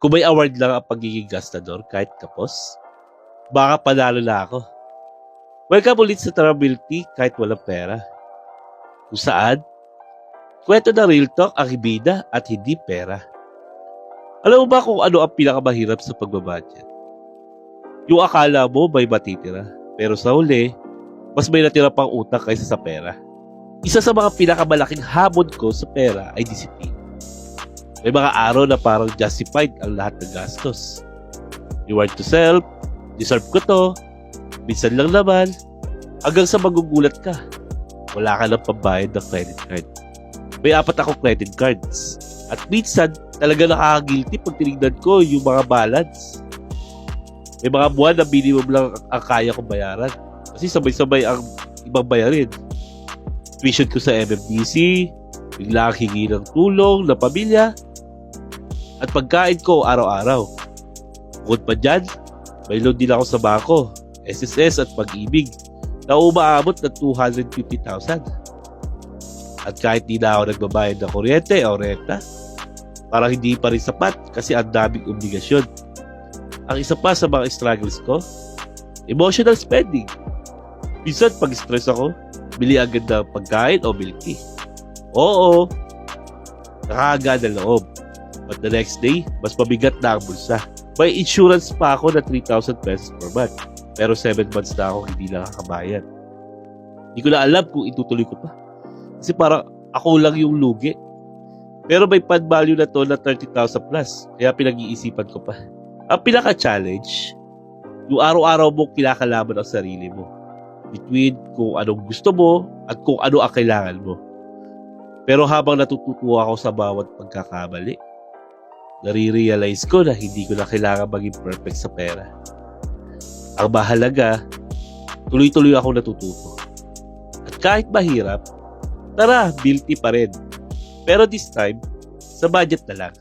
Kung may award lang ang pagiging gastador kahit kapos, baka panalo na ako. Welcome ulit sa Travelty kahit walang pera. Kung saan, kwento na real talk ang ibida at hindi pera. Alam mo ba kung ano ang pinakamahirap sa pagbabudget? Yung akala mo may matitira, pero sa huli, mas may natira pang utang kaysa sa pera. Isa sa mga pinakamalaking hamon ko sa pera ay disiplina. May mga araw na parang justified ang lahat ng gastos. Reward to self, deserve ko to, minsan lang naman, hanggang sa magugulat ka. Wala ka ng pambayad ng credit card. May 4 akong credit cards. At minsan, talaga nakaka-guilty pag tinignan ko yung mga balance. May mga buwan na minimum lang ang kaya kong bayaran. Kasi sabay-sabay ang ibang bayarin. Tuition ko sa MMDC, bigla ang hingi ng tulong ng pamilya, at pagkain ko araw-araw. Bukod pa dyan, may loan din ako sa bangko, SSS at Pag-ibig, na umaabot ng 250,000. At kahit di na ako nagbabayad ng kuryente o renta, parang hindi pa rin sapat kasi ang daming obligasyon. Ang isa pa sa mga struggles ko, emotional spending. Minsan pag stress ako, bili agad ng pagkain o milk tea. Oo, nakakagaan ng loob. But the next day, mas mabigat na ang bulsa. May insurance pa ako na 3,000 pesos per month. Pero 7 months na ako hindi nakakabayad. Hindi ko na alam kung itutuloy ko pa. Kasi parang ako lang yung lugi. Pero may fund value na to na 30,000 plus. Kaya pinag-iisipan ko pa. Ang pinaka-challenge, yung araw-araw mong kinakalaban ang sarili mo. Between kung anong gusto mo at kung ano ang kailangan mo. Pero habang natutuwa ako sa bawat pagkakamali, nare-realize ko na hindi ko na kailangan maging perfect sa pera. Ang mahalaga, tuloy-tuloy ako natututo. At kahit mahirap, tara, guilty pa rin. Pero this time, sa budget na lang.